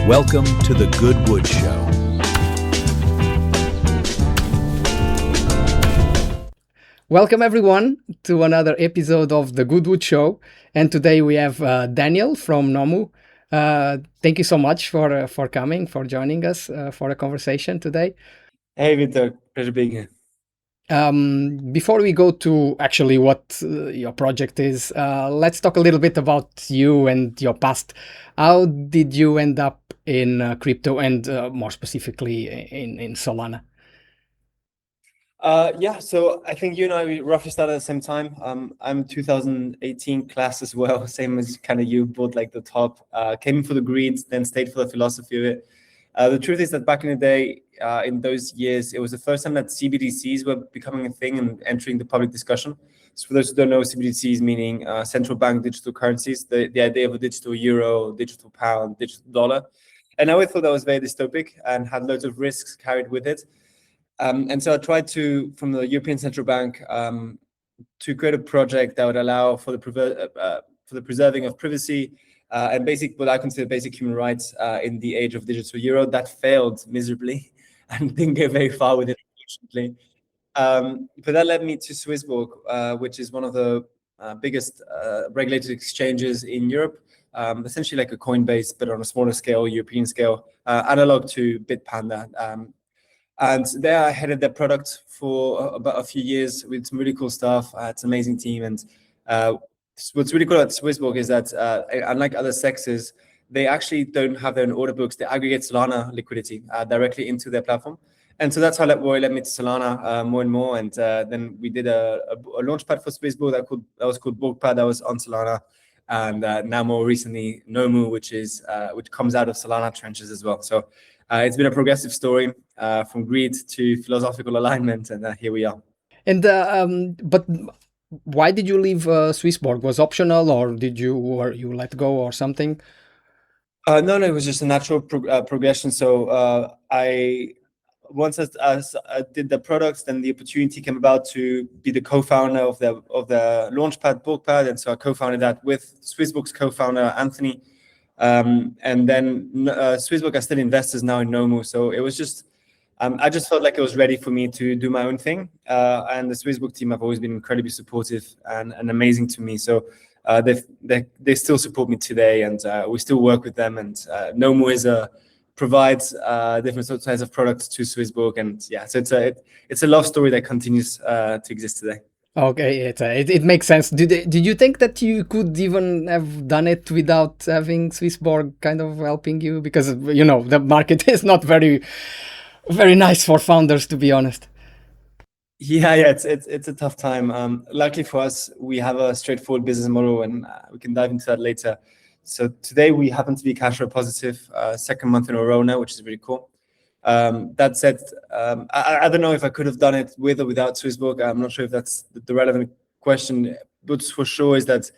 Welcome to the Goodwood Show. Welcome everyone to another episode of the Goodwood Show, and today we have Daniel from Nomu. Thank you so much for coming, for joining us for a conversation today. Hey Victor, pleasure being here. Before we go to actually what your project is, let's talk a little bit about you and your past. How did you end up in crypto and more specifically in Solana? So I think you and I, we roughly started at the same time. I'm 2018 class as well, same as kind of you, both like the top. Came in for the greed, then stayed for the philosophy of it. The truth is that back in the day, in those years, it was the first time that CBDCs were becoming a thing and entering the public discussion. So for those who don't know, CBDCs meaning central bank digital currencies, the idea of a digital euro, digital pound, digital dollar. And I always thought that was very dystopic and had loads of risks carried with it. And so I tried to, from the European Central Bank, to create a project that would allow for the preserving of privacy and what I consider basic human rights in the age of digital euro. That failed miserably and didn't go very far with it, unfortunately. But that led me to SwissBorg, which is one of the biggest regulated exchanges in Europe, essentially like a Coinbase, but on a smaller scale, European scale, analog to Bitpanda. And there I headed their product for about a few years with some really cool stuff. It's an amazing team. And what's really cool about SwissBorg is that unlike other sexes, they actually don't have their own order books. They aggregate Solana liquidity directly into their platform. And so that's how that led me to Solana more and more. And then we did a launchpad for SwissBorg that was called Borgpad, that was on Solana. And now more recently, Nomu, which comes out of Solana trenches as well. So it's been a progressive story from greed to philosophical alignment, and here we are. And but why did you leave SwissBorg? Was optional, or you let go, or something? No, it was just a natural progression. So once I did the products, then the opportunity came about to be the co-founder of the launchpad Borgpad, and so I co-founded that with SwissBorg's co-founder Anthony. And then SwissBorg are still investors now in Nomu. So it was just, I just felt like it was ready for me to do my own thing. And the SwissBorg team have always been incredibly supportive and amazing to me. So they still support me today, and we still work with them. And Nomu provides different types of products to SwissBorg. And yeah, so it's a love story that continues to exist today. Okay, it makes sense. Did you think that you could even have done it without having SwissBorg kind of helping you? Because the market is not very, very nice for founders, to be honest. Yeah, it's a tough time. Luckily for us, we have a straightforward business model, and we can dive into that later. So today we happen to be cash flow positive, second month in a row now, which is really cool. That said, I don't know if I could have done it with or without SwissBorg. I'm not sure if that's the relevant question, but for sure is that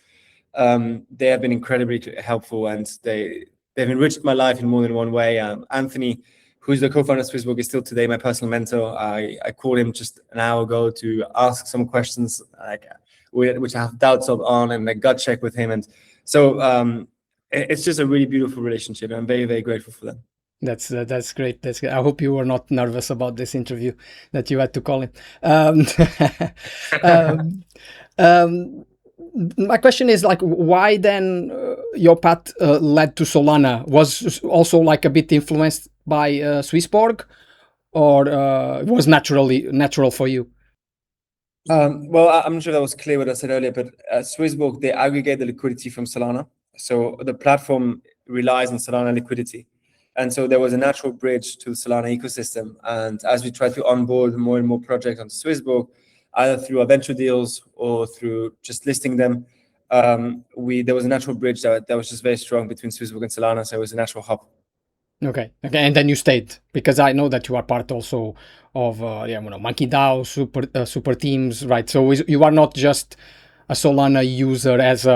they have been incredibly helpful, and they've enriched my life in more than one way. Anthony, who's the co-founder of SwissBorg, is still today my personal mentor. I called him just an hour ago to ask some questions which I have doubts on, and a gut check with him. And so it's just a really beautiful relationship, and I'm very, very grateful for them. That's great. That's great. I hope you were not nervous about this interview that you had to call him. My question is why then your path led to Solana? Was also a bit influenced by SwissBorg, or it was natural for you? Well, I'm not sure that was clear what I said earlier, but SwissBorg, they aggregate the liquidity from Solana. So the platform relies on Solana liquidity. And so there was a natural bridge to the Solana ecosystem. And as we try to onboard more and more projects on SwissBorg, either through our venture deals or through just listing them, there was a natural bridge that was just very strong between SwissBorg and Solana. So it was a natural hub. Okay. And then you stayed, because I know that you are part also of MonkeyDAO, super teams, right? So you are not just a Solana user as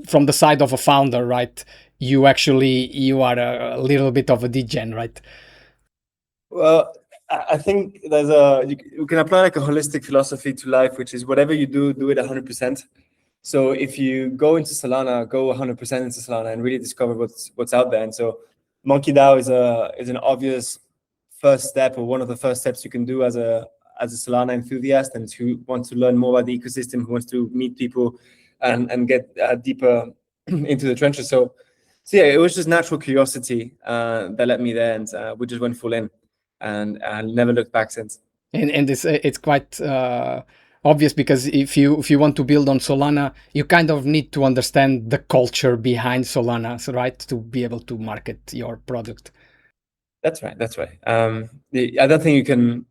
from the side of a founder, right? You are a little bit of a degen, right? Well, I think you can apply a holistic philosophy to life, which is whatever you do it 100%. So if you go into Solana, go 100% into Solana and really discover what's out there. And so MonkeyDAO is an obvious first step, or one of the first steps you can do as a Solana enthusiast and who wants to learn more about the ecosystem, who wants to meet people and get deeper into the trenches. So yeah, it was just natural curiosity that led me there, and we just went full in, and never looked back since. And it's quite obvious, because if you want to build on Solana, you kind of need to understand the culture behind Solana, so, right, to be able to market your product. That's right. I don't think you can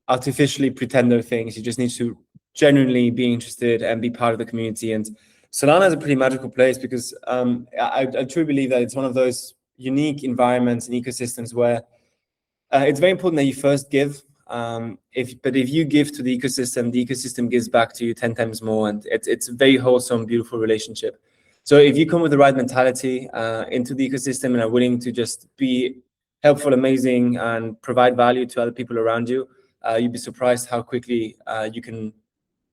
artificially pretend there are things. You just need to genuinely be interested and be part of the community. And Solana is a pretty magical place because I truly believe that it's one of those unique environments and ecosystems where it's very important that you first give. If you give to the ecosystem gives back to you 10 times more, and it's a very wholesome, beautiful relationship. So if you come with the right mentality into the ecosystem and are willing to just be helpful, amazing, and provide value to other people around you, you'd be surprised how quickly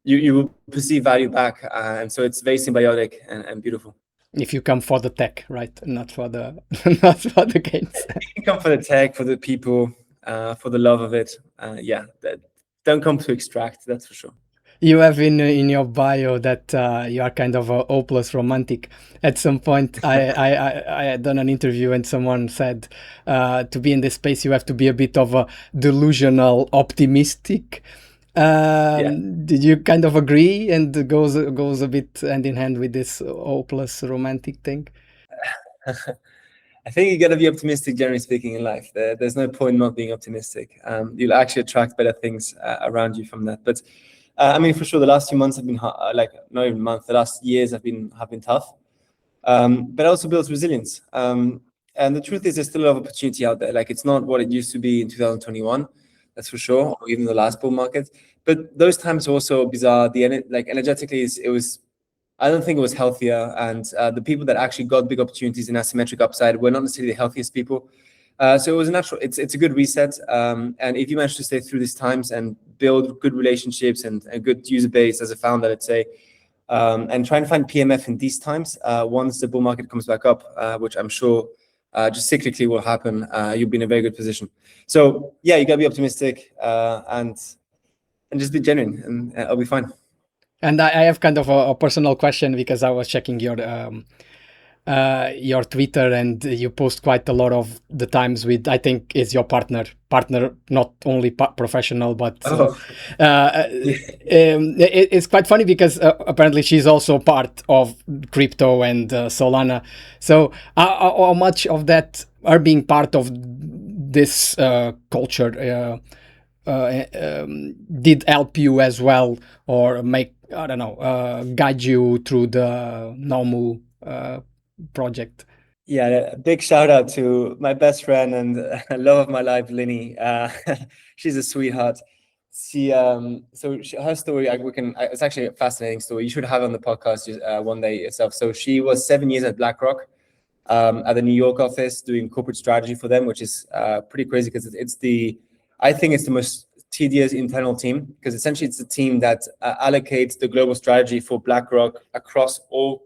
you will perceive value back, and so it's very symbiotic and beautiful. If you come for the tech, right, not for the not for the games. You can come for the tech, for the people, for the love of it. Don't come to extract, that's for sure. You have in your bio that you are kind of a hopeless romantic. At some point, I had done an interview and someone said to be in this space, you have to be a bit of a delusional optimistic. Did you kind of agree, and it goes a bit hand in hand with this hopeless romantic thing? I think you got to be optimistic, generally speaking, in life. There's no point not being optimistic. You'll actually attract better things around you from that. But I mean, for sure, the last few months have been not even months. The last years have been tough. But also builds resilience. And the truth is, there's still a lot of opportunity out there. Like, it's not what it used to be in 2021, that's for sure, or even the last bull market. But those times were also bizarre. Energetically, I don't think it was healthier. And the people that actually got big opportunities in asymmetric upside were not necessarily the healthiest people. So it was a natural, it's a good reset. And if you manage to stay through these times and build good relationships and a good user base as a founder, let's say, and try and find PMF in these times, once the bull market comes back up, which I'm sure just cyclically will happen, you'll be in a very good position. So yeah, you gotta be optimistic and just be genuine, and I'll be fine. And I have kind of a personal question, because I was checking your Twitter, and you post quite a lot of the times with, I think, is your partner, not only professional, but it's quite funny because apparently she's also part of crypto and Solana. So how much of that are being part of this culture did help you as well, or make, I don't know, guide you through the Nomu project? Yeah, a big shout out to my best friend and love of my life, Lenny. She's a sweetheart. Her story, it's actually a fascinating story. You should have her on the podcast one day yourself. So she was 7 years at BlackRock, at the New York office, doing corporate strategy for them, which is pretty crazy, because I think it's the most tedious internal team, because essentially it's the team that allocates the global strategy for BlackRock across all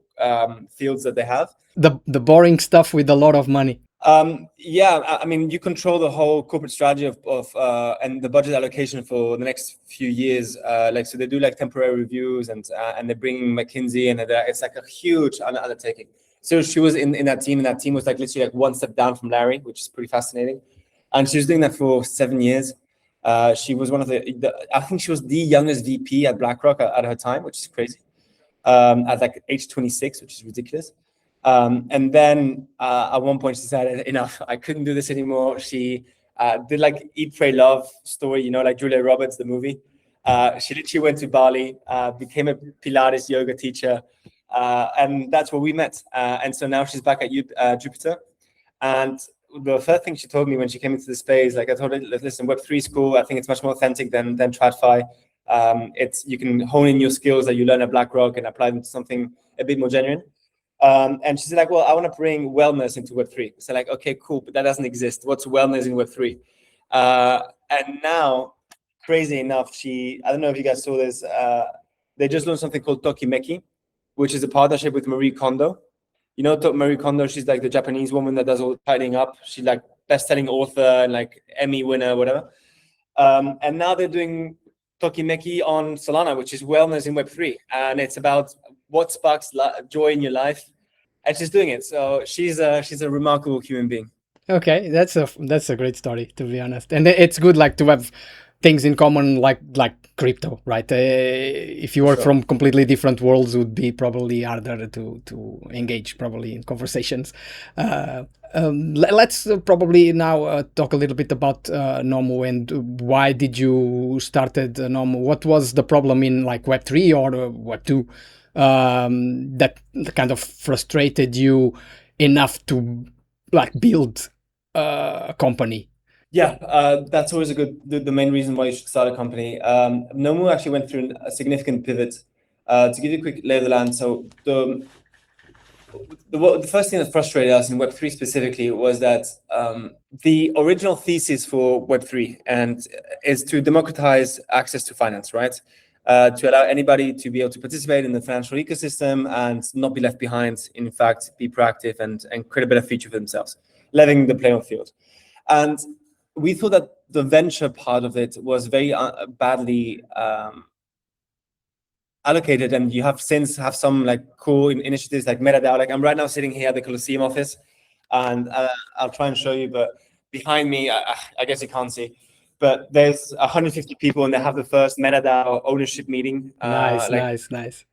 fields that they have. The boring stuff with a lot of money. I mean, you control the whole corporate strategy of and the budget allocation for the next few years. So they do like temporary reviews, and they bring McKinsey, and it's like a huge undertaking. So she was in that team, and that team was like literally like one step down from Larry, which is pretty fascinating. And she was doing that for 7 years. She was one of I think she was the youngest VP at BlackRock at her time, which is crazy. At like age 26, which is ridiculous. And then at one point she said, enough, I couldn't do this anymore. She did like Eat, Pray, Love story, like Julia Roberts, the movie. She literally went to Bali, became a Pilates yoga teacher, and that's where we met. And so now she's back at Jupiter. And the first thing she told me when she came into the space, like I told her, listen, Web3 is cool. I think it's much more authentic than TradFi. You can hone in your skills that you learn at BlackRock and apply them to something a bit more genuine. And she said, like, well, I want to bring wellness into Web3. So like, okay, cool, but that doesn't exist. What's wellness in Web3? And now, crazy enough, I don't know if you guys saw this, they just launched something called Tokimeki, which is a partnership with Marie Kondo. You know, Marie Kondo, she's like the Japanese woman that does all the tidying up. She's like best-selling author and like Emmy winner, whatever. And now they're doing Tokimeki on Solana, which is wellness in Web3. And it's about what sparks joy in your life. And she's doing it. So she's a remarkable human being. Okay, that's a great story, to be honest. And it's good like to have things in common like crypto, right? If you are from completely different worlds, it would be probably harder to engage probably in conversations. Let's probably now talk a little bit about Nomu and why did you started Nomu? What was the problem in like Web3 or Web2 that kind of frustrated you enough to like build a company? Yeah, that's always the main reason why you should start a company. Nomu actually went through a significant pivot. To give you a quick lay of the land, so the first thing that frustrated us in Web3 specifically was that the original thesis for Web3 is to democratize access to finance, right? To allow anybody to be able to participate in the financial ecosystem and not be left behind, in fact, be proactive and create a better future for themselves, leveling the playing field. And we thought that the venture part of it was very badly allocated, and you have some like cool initiatives like MonkeyDAO. Like I'm right now sitting here at the Colosseum office, and I'll try and show you, but behind me, I guess you can't see, but there's 150 people, and they have the first MonkeyDAO ownership meeting. Nice.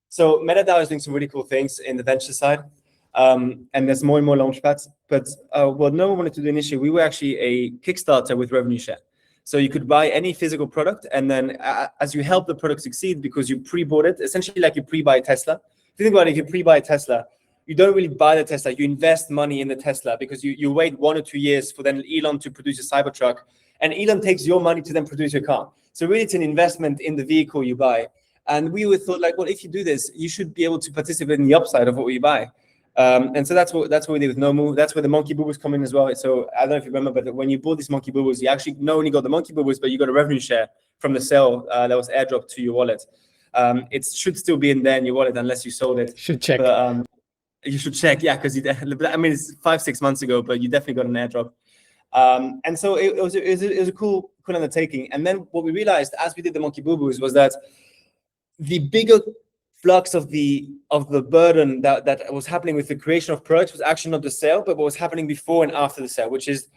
So MonkeyDAO is doing some really cool things in the venture side. And there's more and more launchpads. But what Nomu wanted to do initially, we were actually a Kickstarter with revenue share. So you could buy any physical product, and then as you help the product succeed because you pre-bought it, essentially like you pre-buy a Tesla. If you think about it, if you pre-buy a Tesla, you don't really buy the Tesla, you invest money in the Tesla because you wait 1 or 2 years for then Elon to produce a Cybertruck, and Elon takes your money to then produce your car. So really it's an investment in the vehicle you buy. And we thought like, well, if you do this, you should be able to participate in the upside of what you buy. And so that's what we did with Nomu. That's where the Monkey Booboos come in as well. So I don't know if you remember, but when you bought these Monkey Booboos, you actually not only got the Monkey Booboos, but you got a revenue share from the sale that was airdropped to your wallet. It should still be in there in your wallet unless you sold it. Should check. But, you should check, yeah, because I mean it's 5-6 months ago, but you definitely got an airdrop. And so it was a cool undertaking. And then what we realized as we did the Monkey Booboos was that the bigger flux of the burden that was happening with the creation of products was actually not the sale, but what was happening before and after the sale, which is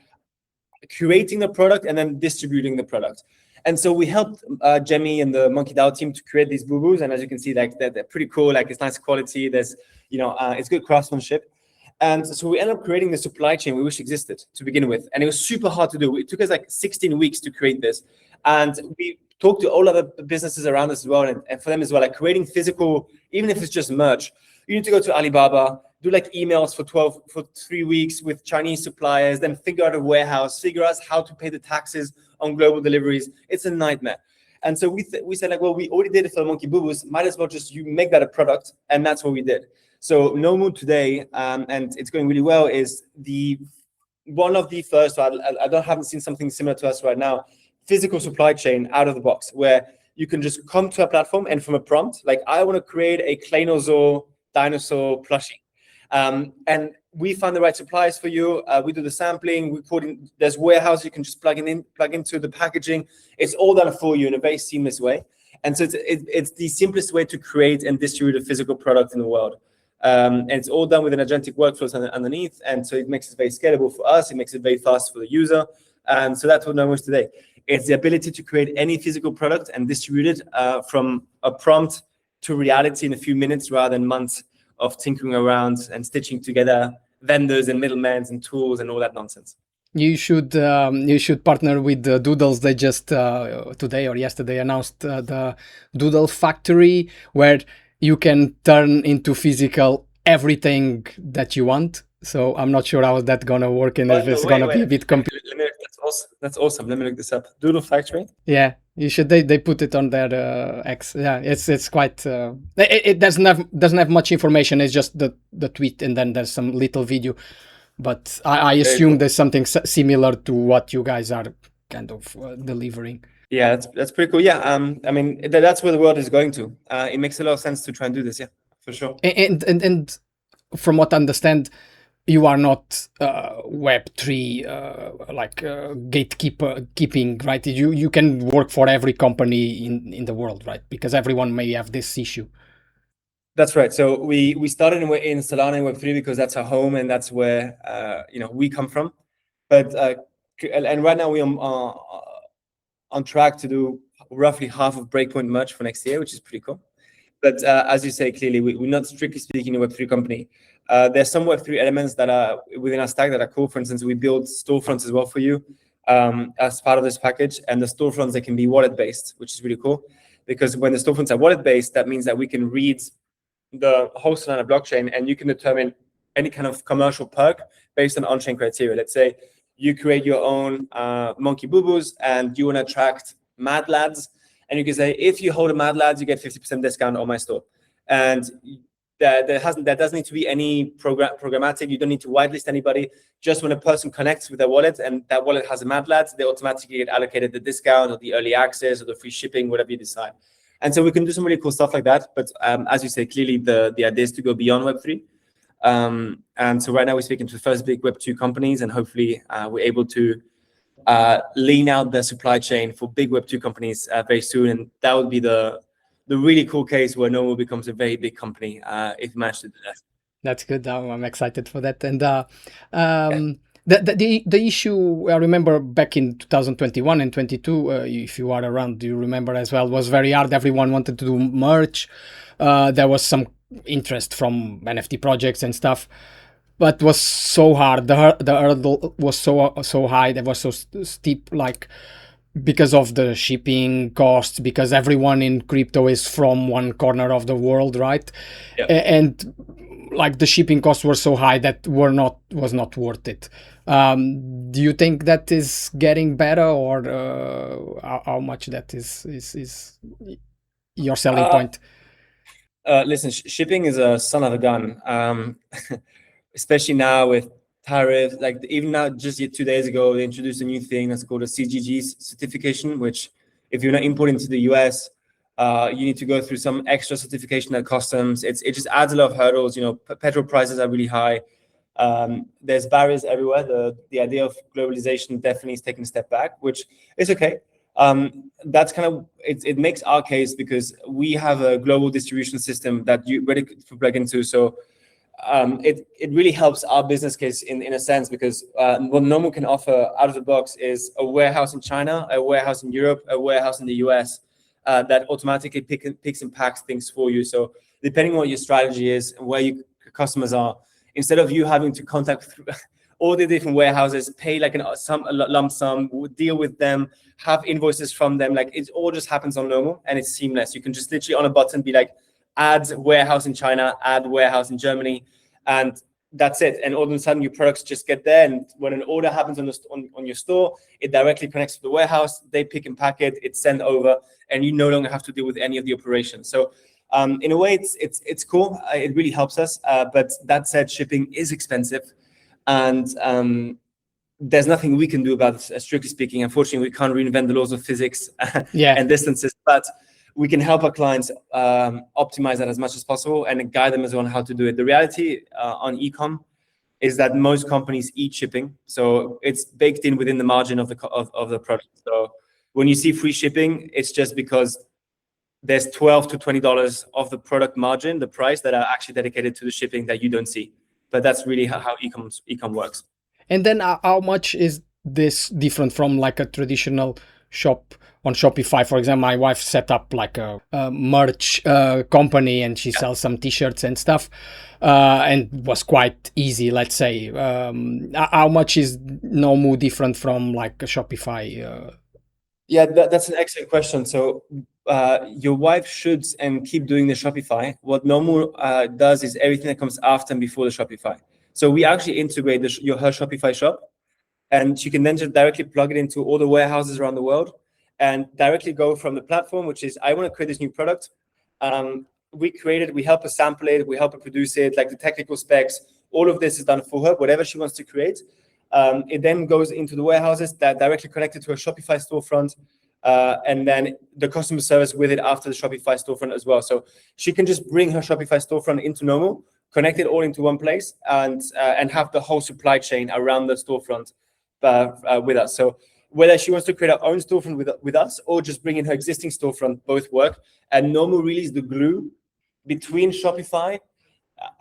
creating the product and then distributing the product. And so we helped Jemmy and the MonkeyDAO team to create these Booboos, and as you can see, like they're pretty cool. Like it's nice quality. There's it's good craftsmanship. And so we ended up creating the supply chain we wish existed to begin with, and it was super hard to do. It took us like 16 weeks to create this, and we talk to all other businesses around us as well, and for them as well, like creating physical, even if it's just merch, you need to go to Alibaba, do like emails for 3 weeks with Chinese suppliers, then figure out a warehouse, figure out how to pay the taxes on global deliveries. It's a nightmare. And so we said like, well, we already did it for Monkey Booboos, might as well just you make that a product, and that's what we did. So Nomu today, and it's going really well, is one of the first, I haven't seen something similar to us right now, physical supply chain out of the box, where you can just come to a platform and from a prompt, like I want to create a Kleinosaur dinosaur plushie. And we find the right suppliers for you. We do the sampling, we put in, there's warehouse, you can just plug into the packaging. It's all done for you in a very seamless way. And so it's the simplest way to create and distribute a physical product in the world. And it's all done with an agentic workflows underneath. And so it makes it very scalable for us. It makes it very fast for the user. And so that's what Nomu is today. It's the ability to create any physical product and distribute it from a prompt to reality in a few minutes rather than months of tinkering around and stitching together vendors and middlemen and tools and all that nonsense. You should partner with the Doodles. They just today or yesterday announced the Doodle Factory, where you can turn into physical everything that you want. So I'm not sure how that's gonna work and if it's gonna be a bit complicated. That's awesome. Let me look this up. Doodle Factory. Yeah, you should. They put it on their X. Yeah, it's quite. It doesn't have much information. It's just the tweet, and then there's some little video. But I assume there's something similar to what you guys are kind of delivering. Yeah, that's pretty cool. Yeah, I mean that's where the world is going to. It makes a lot of sense to try and do this. Yeah. For sure. And from what I understand, you are not Web3 keeping, right? You can work for every company in the world, right? Because everyone may have this issue. That's right. So we started in Solana in Web3 because that's our home and that's where we come from. But and right now we are on track to do roughly half of Breakpoint merch for next year, which is pretty cool. But as you say, clearly, we're not strictly speaking a Web3 company. There's some Web3 elements that are within our stack that are cool. For instance, we build storefronts as well for you as part of this package. And the storefronts, they can be wallet-based, which is really cool. Because when the storefronts are wallet-based, that means that we can read the whole Solana blockchain and you can determine any kind of commercial perk based on on-chain criteria. Let's say you create your own Monkey Booboos and you want to attract mad lads. And you can say, if you hold a mad lads, you get 50% discount on my store. And there doesn't need to be any programmatic. You don't need to whitelist anybody. Just when a person connects with their wallet and that wallet has a mad lads, they automatically get allocated the discount or the early access or the free shipping, whatever you decide. And so we can do some really cool stuff like that. But as you say, clearly the idea is to go beyond Web3. And so right now we're speaking to the first big Web2 companies, and hopefully we're able to lean out the supply chain for big Web2 companies very soon. And that would be the really cool case where Nomu becomes a very big company if we manage to do that. That's good. I'm excited for that. And the issue, I remember back in 2021 and 22, if you are around, you remember as well, was very hard. Everyone wanted to do merch. There was some interest from NFT projects and stuff, but was so hard. The hurdle was so high. That was so steep, like because of the shipping costs, because everyone in crypto is from one corner of the world, right? Yeah. And like the shipping costs were so high that was not worth it. Do you think that is getting better, or how much that is your selling point? Listen, shipping is a son of a gun, especially now with tariffs. Like even now, just 2 days ago, they introduced a new thing that's called a CGG certification, which if you're not importing to the US, you need to go through some extra certification at customs. It just adds a lot of hurdles. Petrol prices are really high. There's barriers everywhere. The idea of globalization definitely is taking a step back, which is okay. That's kind of it makes our case because we have a global distribution system that you ready to plug into. So it really helps our business case in a sense, because what Nomu can offer out of the box is a warehouse in China, a warehouse in Europe, a warehouse in the US that automatically picks and packs things for you. So depending on what your strategy is and where your customers are, instead of you having to contact all the different warehouses, pay like a lump sum, deal with them, have invoices from them, like it all just happens on Nomu and it's seamless. You can just literally on a button be like, add warehouse in China, add warehouse in Germany, and that's it. And all of a sudden your products just get there. And when an order happens on your store, it directly connects to the warehouse, they pick and pack it, it's sent over, and you no longer have to deal with any of the operations. So in a way, it's cool. It really helps us. But that said, shipping is expensive. And there's nothing we can do about it, strictly speaking. Unfortunately, we can't reinvent the laws of physics and distances, but we can help our clients optimize that as much as possible and guide them as well on how to do it. The reality on e-com is that most companies eat shipping, so it's baked in within the margin of the product. So when you see free shipping, it's just because there's $12 to $20 of the product margin, the price, that are actually dedicated to the shipping that you don't see. But that's really how e-com works. And then how much is this different from like a traditional shop on Shopify? For example, my wife set up like a merch company, and she sells some t-shirts and stuff, and was quite easy, let's say. How much is Nomu different from like a Shopify? Yeah, that's an excellent question. So your wife should and keep doing the Shopify. What Nomu does is everything that comes after and before the Shopify. So we actually integrate her Shopify shop, and she can then just directly plug it into all the warehouses around the world and directly go from the platform, which is, I want to create this new product. We create it, we help her sample it, we help her produce it, like the technical specs, all of this is done for her, whatever she wants to create. It then goes into the warehouses that directly connected to a Shopify storefront. and then the customer service with it after the Shopify storefront as well. So she can just bring her Shopify storefront into Nomu, connect it all into one place, and have the whole supply chain around the storefront with us. So whether she wants to create her own storefront with us or just bring in her existing storefront, both work. And Nomu really is the glue between Shopify,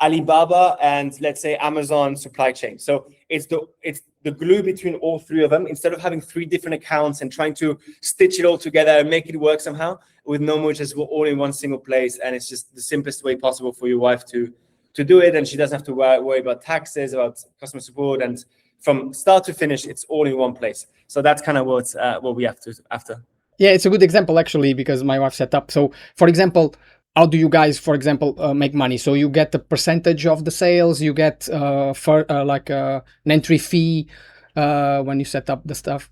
Alibaba, and let's say Amazon supply chain. So it's the glue between all three of them. Instead of having 3 different accounts and trying to stitch it all together and make it work somehow, with Nomu, it's just all in one single place, and it's just the simplest way possible for your wife to do it, and she doesn't have to worry about taxes, about customer support, and from start to finish, it's all in one place. So that's kind of what we have to after. Yeah, it's a good example actually, because my wife set up. So for example, how do you guys, for example, make money? So you get a percentage of the sales, you get like an entry fee when you set up the stuff?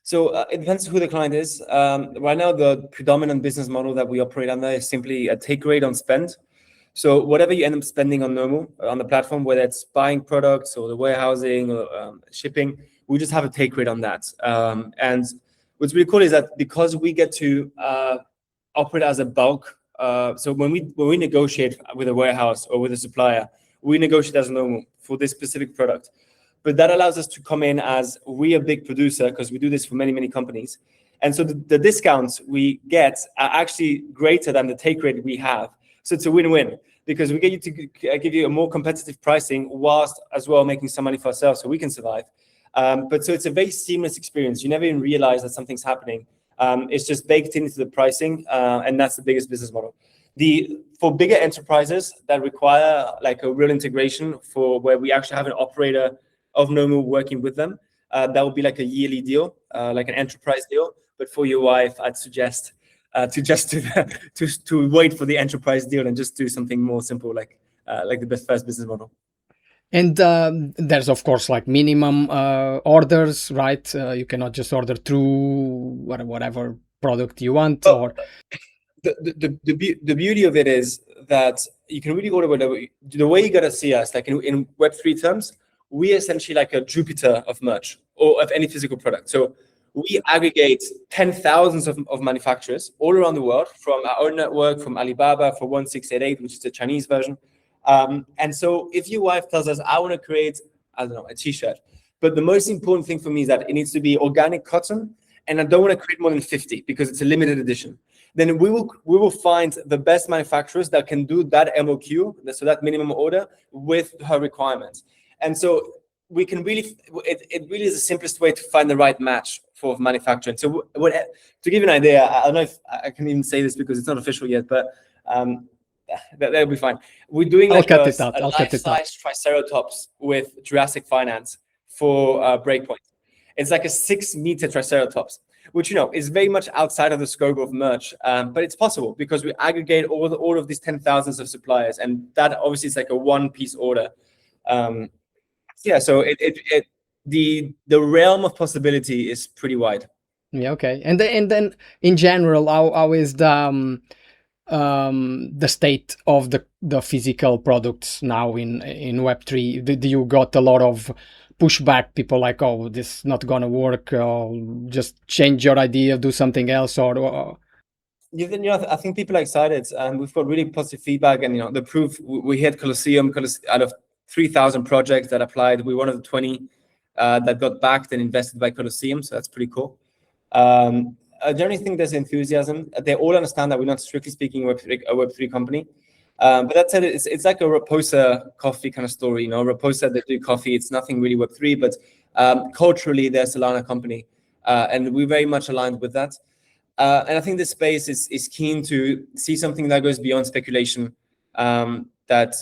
So it depends who the client is. Right now, the predominant business model that we operate under is simply a take rate on spend. So whatever you end up spending on Nomu, on the platform, whether it's buying products or the warehousing or shipping, we just have a take rate on that. And what's really cool is that because we get to operate as a bulk, so when we negotiate with a warehouse or with a supplier, we negotiate as Nomu for this specific product. But that allows us to come in as we a big producer, because we do this for many, many companies. And so the discounts we get are actually greater than the take rate we have. So it's a win-win, because we get you to give you a more competitive pricing whilst as well making some money for ourselves so we can survive. But so it's a very seamless experience. You never even realize that something's happening. It's just baked into the pricing, and that's the biggest business model. For bigger enterprises that require like a real integration, for where we actually have an operator of Nomu working with them, that would be like a yearly deal, like an enterprise deal. But for your wife, I'd suggest to wait for the enterprise deal and just do something more simple, like the first business model. And there's of course like minimum orders, right? You cannot just order through whatever product you want. Well, or the beauty of it is that you can really order whatever. The way you gotta see us, like in Web3 terms, we essentially like a Jupiter of merch or of any physical product. So we aggregate 10,000s of manufacturers all around the world from our own network, from Alibaba for 1688, which is the Chinese version. And so if your wife tells us, I want to create, I don't know, a t-shirt, but the most important thing for me is that it needs to be organic cotton, and I don't want to create more than 50 because it's a limited edition, then we will find the best manufacturers that can do that MOQ, so that minimum order, with her requirements. And so we can really, it really is the simplest way to find the right match for manufacturing. So to give you an idea, I don't know if I can even say this because it's not official yet, but that'll be fine. We're doing like a life-size Triceratops with Jurassic Finance for Breakpoint. It's like a 6-meter Triceratops, which, you know, is very much outside of the scope of merch, but it's possible because we aggregate all of these 10,000s of suppliers, and that obviously is like a one-piece order. Yeah, so the realm of possibility is pretty wide. Yeah, okay. And then in general, how is the state of the physical products now in Web3? Do you got a lot of pushback? People like, oh, this is not gonna work, or just change your idea, do something else, or I think people are excited, and we've got really positive feedback. And the proof, we hit Colosseum out of 3,000 projects that applied. We're one of the 20 that got backed and invested by Colosseum, so that's pretty cool. I generally think there's enthusiasm. They all understand that we're not strictly speaking a Web3 company. But that said, it's like a Raposa coffee kind of story. Raposa, they do coffee. It's nothing really Web3, but culturally, they're a Solana company. And we're very much aligned with that. And I think this space is keen to see something that goes beyond speculation, that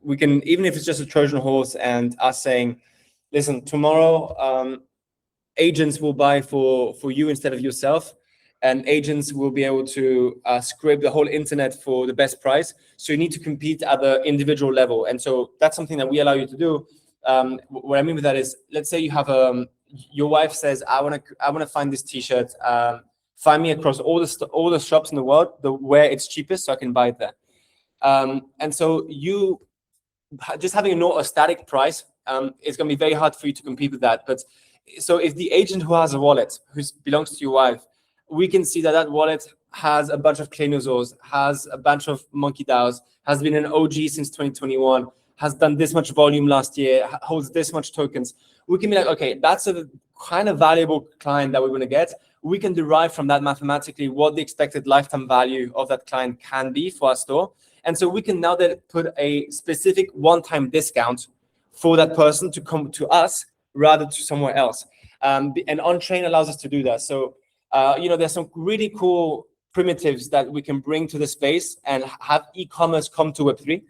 we can, even if it's just a Trojan horse and us saying, listen, tomorrow, agents will buy for you instead of yourself, and agents will be able to scrape the whole internet for the best price. So you need to compete at the individual level. And so that's something that we allow you to do. What I mean with that is, let's say you have your wife says, I want to find this t-shirt. Find me across all the shops in the world, where it's cheapest, so I can buy it there. And so you just having a static price, it's going to be very hard for you to compete with that. But so if the agent who has a wallet, who belongs to your wife, we can see that that wallet has a bunch of Cleanosaurs, has a bunch of MonkeyDAOs, has been an OG since 2021, has done this much volume last year, holds this much tokens. We can be like, okay, that's a kind of valuable client that we're going to get. We can derive from that mathematically what the expected lifetime value of that client can be for our store. And so we can now then put a specific one-time discount for that person to come to us rather to somewhere else. And on-chain allows us to do that. So, there's some really cool primitives that we can bring to the space and have e-commerce come to Web3.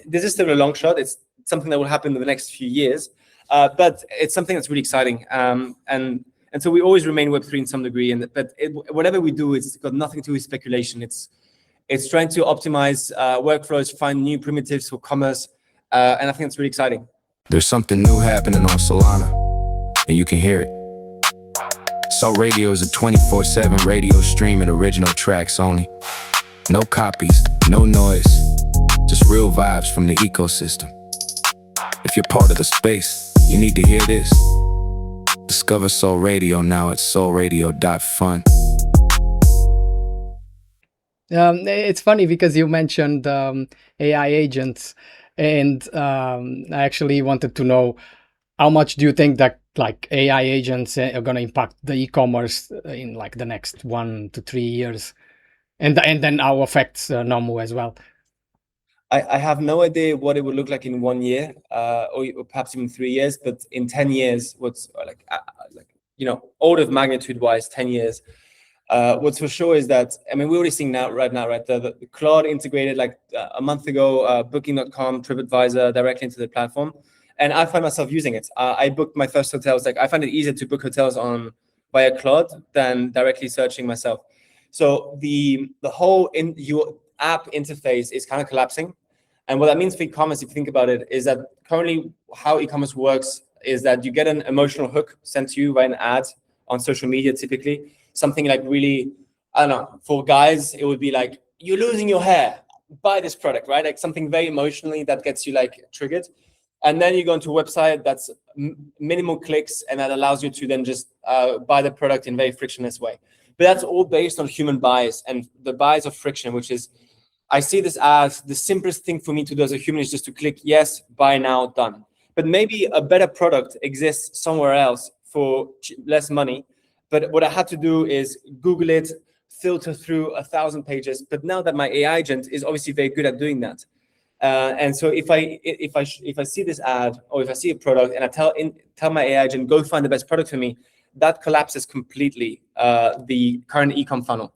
This is still a long shot. It's something that will happen in the next few years, but it's something that's really exciting. And so we always remain Web3 in some degree. But whatever we do, it's got nothing to do with speculation. It's trying to optimize workflows, find new primitives for commerce, and I think it's really exciting. There's something new happening on Solana, and you can hear it. Soul Radio is a 24/7 radio stream and original tracks only. No copies, no noise, just real vibes from the ecosystem. If you're part of the space, you need to hear this. Discover Soul Radio now at soulradio.fun. It's funny because you mentioned AI agents, and I actually wanted to know how much do you think that like AI agents are going to impact the e-commerce in like the next 1 to 3 years, and then how affects Nomu as well. I have no idea what it would look like in 1 year, or perhaps even 3 years. But in 10 years, what's order of magnitude wise, 10 years. What's for sure is that, I mean, we're already seeing right now, the Claude integrated like a month ago, Booking.com, TripAdvisor directly into the platform. And I find myself using it. I booked my first hotels. Like I find it easier to book hotels via Claude than directly searching myself. So the whole your app interface is kind of collapsing. And what that means for e-commerce, if you think about it, is that currently how e-commerce works is that you get an emotional hook sent to you by an ad on social media, typically. Something like really, I don't know, for guys, it would be like, you're losing your hair, buy this product, right? Like something very emotionally that gets you like triggered. And then you go into a website that's minimal clicks, and that allows you to then just buy the product in a very frictionless way. But that's all based on human bias and the bias of friction, which is, I see this as the simplest thing for me to do as a human is just to click yes, buy now, done. But maybe a better product exists somewhere else for less money. But what I had to do is Google it, filter through 1,000 pages. But now that my AI agent is obviously very good at doing that. And so if I see this ad, or if I see a product and I tell my AI agent, go find the best product for me, that collapses completely the current e-com funnel.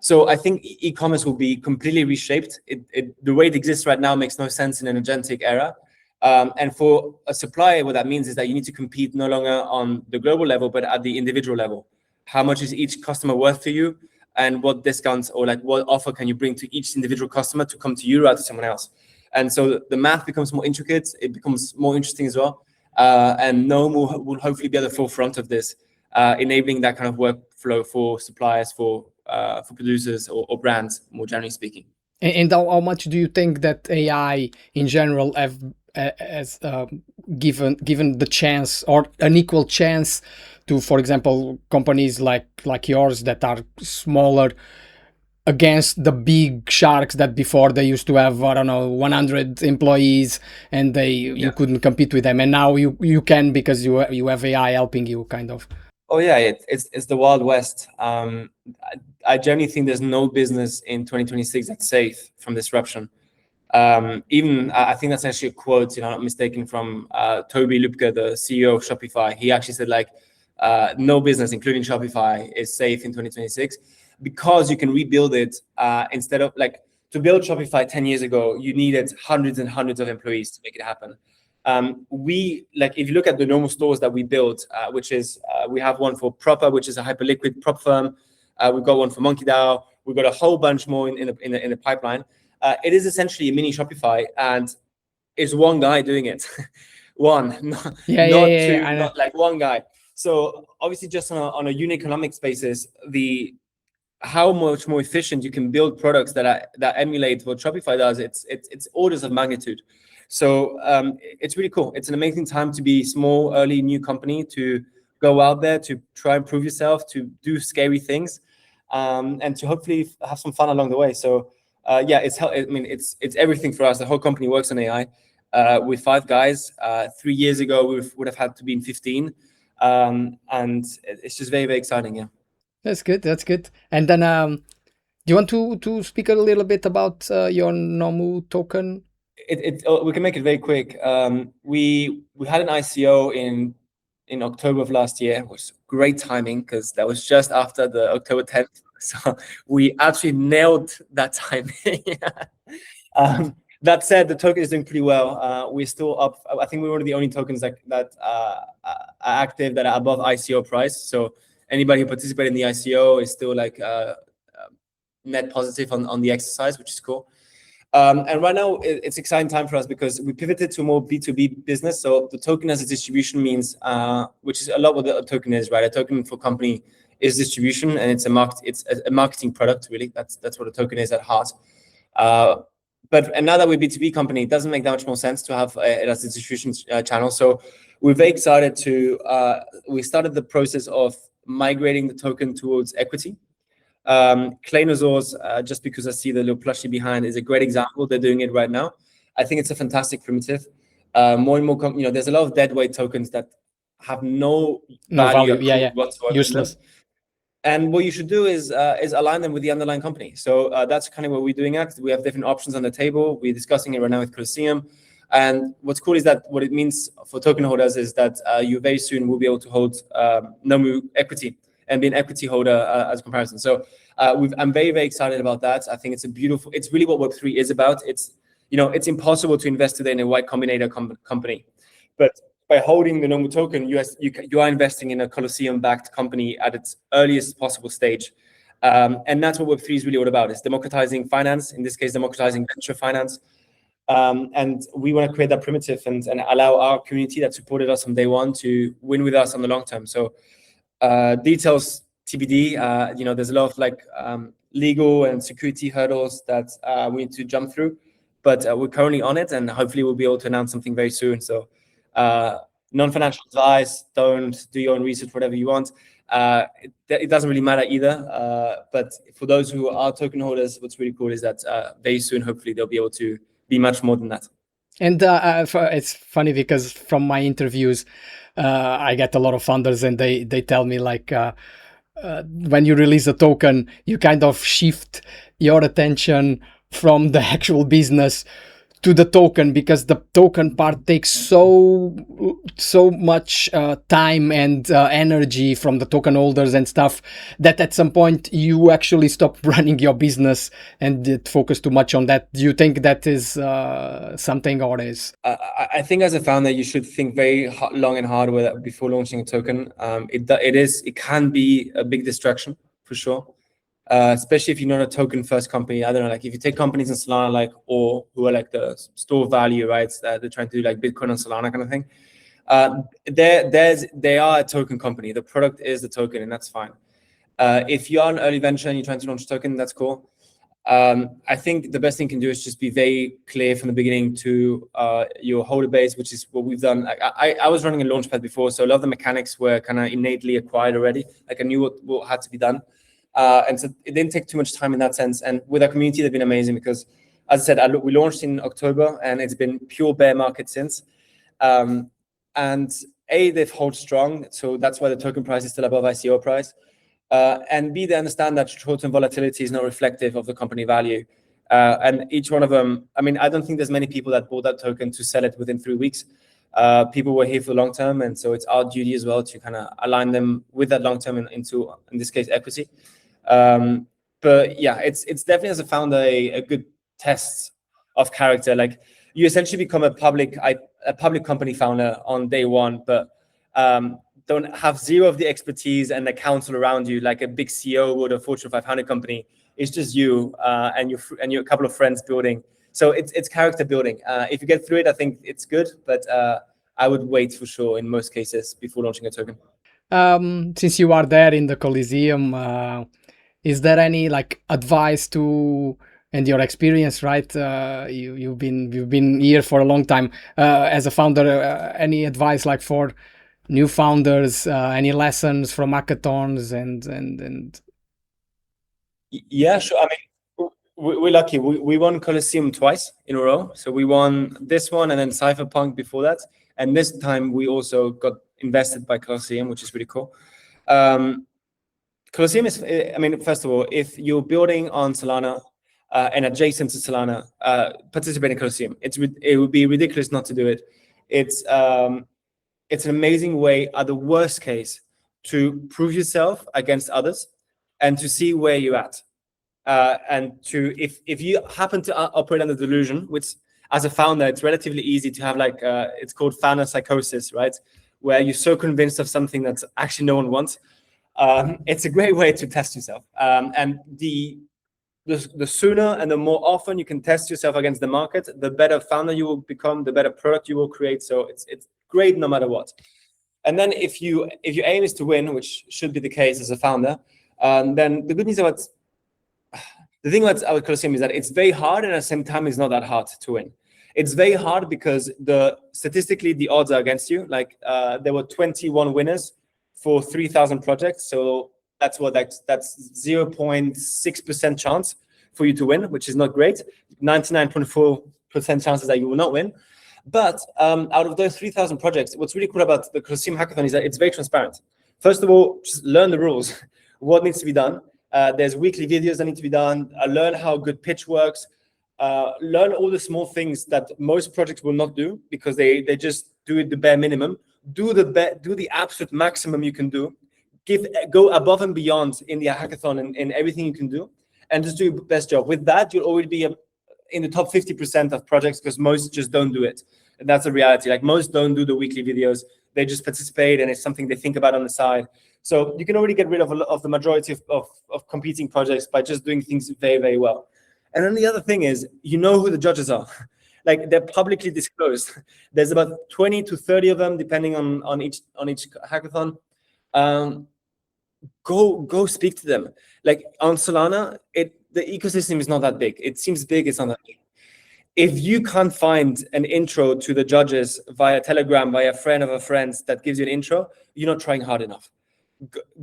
So I think e-commerce will be completely reshaped. The way it exists right now makes no sense in an agentic era. And for a supplier, what that means is that you need to compete no longer on the global level, but at the individual level. How much is each customer worth to you? And what discounts or like what offer can you bring to each individual customer to come to you rather than someone else? And so the math becomes more intricate. It becomes more interesting as well. And Nomu will hopefully be at the forefront of this, enabling that kind of workflow for suppliers, for producers or brands, more generally speaking. And how much do you think that AI in general has given the chance or an equal chance to, for example, companies like yours that are smaller against the big sharks that before they used to have, I don't know, 100 employees and you couldn't compete with them, and now you can because you have AI helping you kind of. Oh yeah, it's the Wild West. I generally think there's no business in 2026 that's safe from disruption. Even I think that's actually a quote, not mistaken, from Toby Lübke, the CEO of Shopify. He actually said like, no business, including Shopify, is safe in 2026 because you can rebuild it instead of like to build Shopify 10 years ago, you needed hundreds and hundreds of employees to make it happen. If you look at the normal stores that we built, which is we have one for Proper, which is a hyperliquid prop firm. We've got one for MonkeyDAO. We've got a whole bunch more in the pipeline. It is essentially a mini Shopify, and it's one guy doing it. Not two, not like one guy. So obviously, just on a unit economics basis, how much more efficient you can build products that emulate what Shopify does, it's orders of magnitude. So it's really cool. It's an amazing time to be small, early, new company, to go out there, to try and prove yourself, to do scary things. and to hopefully have some fun along the way. So yeah, it's everything for us. The whole company works on AI. With 5 guys. 3 years ago, we would have had to be in 15. And it's just very, very exciting. Yeah. That's good. That's good. And then, do you want to speak a little bit about your Nomu token? We can make it very quick. We had an ICO in October of last year. It was great timing because that was just after the October 10th. So we actually nailed that timing. That said, the token is doing pretty well. We're still up. I think we're one of the only tokens that are active that are above ICO price. So anybody who participated in the ICO is still like net positive on the exercise, which is cool. And right now it's exciting time for us because we pivoted to more B2B business. So the token as a distribution means, which is a lot what the token is, right? A token for company is distribution, and it's a marketing product, really. That's what a token is at heart. But now that we're B2B company, it doesn't make that much more sense to have it as a distribution channel. So we're very excited we started the process of migrating the token towards equity. Claynosaurs, just because I see the little plushie behind, is a great example. They're doing it right now. I think it's a fantastic primitive. More and more, there's a lot of deadweight tokens that have no value whatsoever. Useless. And what you should do is align them with the underlying company. So that's kind of what we're doing it. We have different options on the table. We're discussing it right now with Colosseum. And what's cool is that what it means for token holders is that you very soon will be able to hold Nomu equity and be an equity holder as a comparison. So I'm very, very excited about that. I think it's it's really what Web3 is about. It's impossible to invest today in a Y Combinator company. But by holding the Nomu token, you are investing in a Colosseum-backed company at its earliest possible stage. And that's what Web3 is really all about. It's democratizing finance, in this case, democratizing venture finance. And we want to create that primitive and allow our community that supported us from day one to win with us on the long term. So details TBD. There's a lot of legal and security hurdles that we need to jump through. But we're currently on it, and hopefully we'll be able to announce something very soon. So non-financial advice, don't do your own research, whatever you want. It doesn't really matter either. But for those who are token holders, what's really cool is that very soon, hopefully, they'll be able to be much more than that. And it's funny because from my interviews, I get a lot of founders and they tell me when you release a token, you kind of shift your attention from the actual business to the token, because the token part takes so much time and energy from the token holders and stuff that at some point you actually stop running your business and focus too much on that. Do you think that is something, or is? I think as a founder, you should think very long and hard before launching a token. It can be a big distraction for sure. Especially if you're not a token first company. I don't know, if you take companies in Solana or who are the store value, right? They're trying to do Bitcoin on Solana kind of thing. They are a token company. The product is the token, and that's fine. If you're an early venture and you're trying to launch a token, that's cool. I think the best thing you can do is just be very clear from the beginning to your holder base, which is what we've done. I was running a launchpad before, so a lot of the mechanics were kind of innately acquired already. I knew what had to be done. And so it didn't take too much time in that sense. And with our community, they've been amazing because, as I said, we launched in October and it's been pure bear market since. And they've held strong. So that's why the token price is still above ICO price. And B, they understand that short-term volatility is not reflective of the company value. And each one of them, I don't think there's many people that bought that token to sell it within 3 weeks. People were here for the long term. And so it's our duty as well to kind of align them with that long term into, in this case, equity. But yeah, it's definitely, as a founder, a good test of character. You essentially become a public company founder on day one, but don't have zero of the expertise and the counsel around you like a big CEO would, a Fortune 500 company. It's just you and your couple of friends building. So it's character building. If you get through it, I think it's good, but I would wait for sure in most cases before launching a token. Since you are there in the Colosseum, is there any advice and your experience, right? You've been here for a long time as a founder. Any advice for new founders? Any lessons from hackathons and Yeah, sure. I mean, we're lucky. We won Colosseum twice in a row. So we won this one and then Cypherpunk before that. And this time we also got invested by Colosseum, which is really cool. Colosseum is, I mean, first of all, if you're building on Solana and adjacent to Solana, participate in Colosseum. It would be ridiculous not to do it. It's an amazing way, at the worst case, to prove yourself against others and to see where you're at. And to if you happen to operate under delusion, which as a founder, it's relatively easy to have like it's called founder psychosis, right? Where you're so convinced of something that actually no one wants. It's a great way to test yourself. And the sooner and the more often you can test yourself against the market, the better founder you will become, the better product you will create. So it's great no matter what. And then if your aim is to win, which should be the case as a founder, then the good news about the thing about our Colosseum is that it's very hard, and at the same time, it's not that hard to win. It's very hard because statistically the odds are against you. Like there were 21 winners for 3,000 projects, so that's 0.6% chance for you to win, which is not great. 99.4% chances that you will not win. But out of those 3,000 projects, what's really cool about the Colosseum Hackathon is that it's very transparent. First of all, just learn the rules, what needs to be done. There's weekly videos that need to be done. Learn how good pitch works. Learn all the small things that most projects will not do because they just do it the bare minimum. Do the absolute maximum you can do. Go above and beyond in the hackathon and everything you can do, and just do your best job. With that, you'll already be in the top 50% of projects because most just don't do it. And that's a reality. Like most don't do the weekly videos. They just participate and it's something they think about on the side. So you can already get rid of the majority of competing projects by just doing things very, very well. And then the other thing is, you know who the judges are. Like they're publicly disclosed. There's about 20 to 30 of them, depending on each hackathon. Go speak to them. Like on Solana, the ecosystem is not that big. It seems big, it's not that big. If you can't find an intro to the judges via Telegram, via a friend of a friend that gives you an intro, you're not trying hard enough.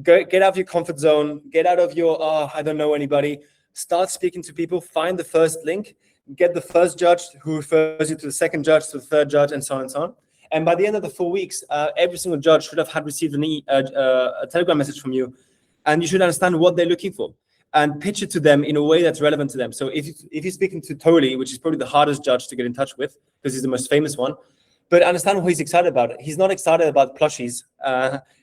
Get out of your comfort zone, get out of your, I don't know anybody. Start speaking to people, find the first link, get the first judge who refers you to the second judge, to the third judge, and so on and so on. And by the end of the 4 weeks, every single judge should have received a Telegram message from you, and you should understand what they're looking for and pitch it to them in a way that's relevant to them. So if you're speaking to Toli, which is probably the hardest judge to get in touch with because he's the most famous one, but understand what he's excited about. He's not excited about plushies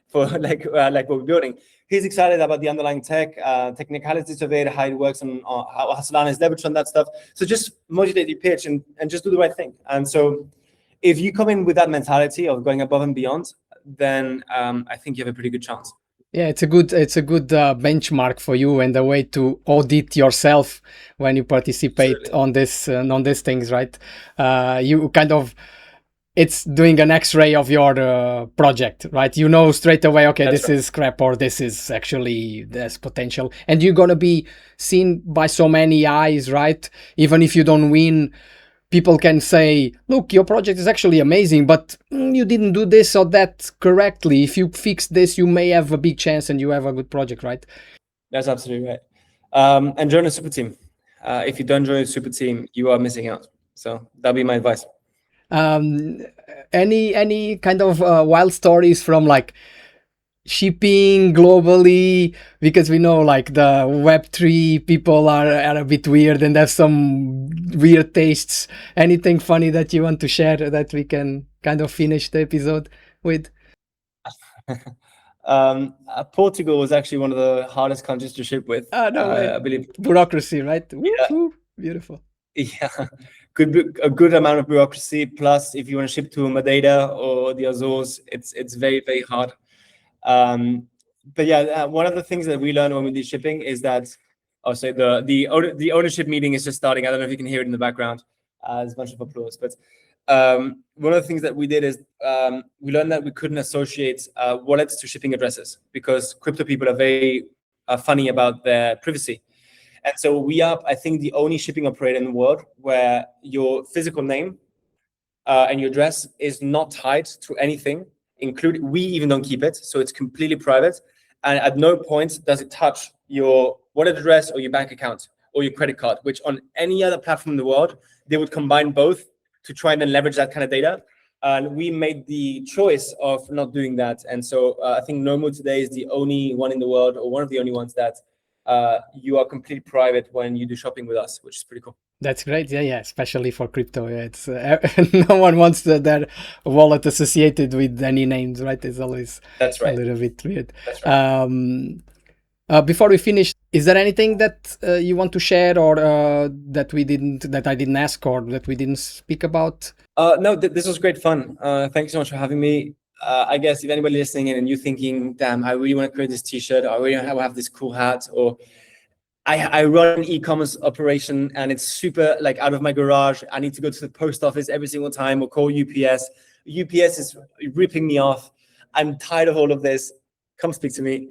for like what we're building. He's excited about the underlying tech, technicalities of it, how it works, and how Solana is leveraged on that stuff. So just motivate your pitch and just do the right thing. And so if you come in with that mentality of going above and beyond, then I think you have a pretty good chance. Yeah, it's a good benchmark for you and a way to audit yourself when you participate on these things, right? You kind of, it's doing an X-ray of your project, right? You know straight away, okay, this is crap or this is actually, there's potential. And you're going to be seen by so many eyes, right? Even if you don't win, people can say, look, your project is actually amazing, but you didn't do this or that correctly. If you fix this, you may have a big chance and you have a good project, right? That's absolutely right. And join a super team. If you don't join a super team, you are missing out. So that'll be my advice. Any kind of wild stories from like shipping globally, because we know like the Web3 people are a bit weird and have some weird tastes. Anything funny that you want to share that we can kind of finish the episode with? Portugal was actually one of the hardest countries to ship with. No way. I believe Bureaucracy, right? Yeah. Woo-hoo. Beautiful. Yeah, a good amount of bureaucracy. Plus, if you want to ship to Madeira or the Azores, it's very, very hard. But yeah, one of the things that we learned when we did shipping is that, the ownership meeting is just starting. I don't know if you can hear it in the background. There's a bunch of applause. But one of the things that we did is we learned that we couldn't associate wallets to shipping addresses because crypto people are very funny about their privacy. And so we are, I think, the only shipping operator in the world where your physical name and your address is not tied to anything. We even don't keep it, so it's completely private. And at no point does it touch your wallet address or your bank account or your credit card, which on any other platform in the world, they would combine both to try and then leverage that kind of data. And we made the choice of not doing that. And so I think Nomu today is the only one in the world, or one of the only ones, that you are completely private when you do shopping with us, which is pretty cool. That's great. Yeah, especially for crypto. Yeah, it's no one wants their wallet associated with any names, right? It's always That's right. a little bit weird. That's right. Before we finish, is there anything that you want to share, or that I didn't ask, or that we didn't speak about? No, this was great fun. Thank you so much for having me. I guess if anybody listening in and you're thinking, damn, I really want to create this t-shirt, or I really want to have this cool hat, or I run an e-commerce operation and it's super like out of my garage, I need to go to the post office every single time or call UPS. UPS is ripping me off. I'm tired of all of this. Come speak to me.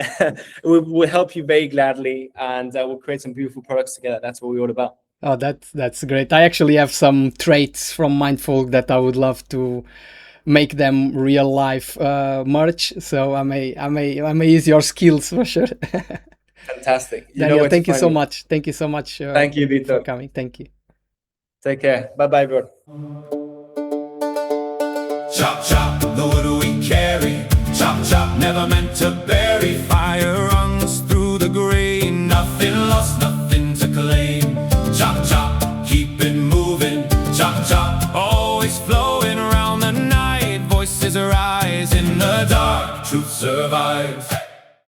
We'll help you very gladly, and we'll create some beautiful products together. That's what we're all about. Oh, that's great. I actually have some traits from Mindful that I would love to make them real life merch. So I may use your skills for sure. Fantastic. Daniel, thank you so much. Thank you so much. Thank you, Vito, for coming. Thank you. Take care. Bye-bye, bro. Chop, chop, the wood we carry. Chop, chop, never meant to bury. Fire runs through the grain. Nothing lost, nothing to claim. Chop, chop, keep it moving. Chop, chop, always flowing around the night. Voices arise in the dark. Truth survives.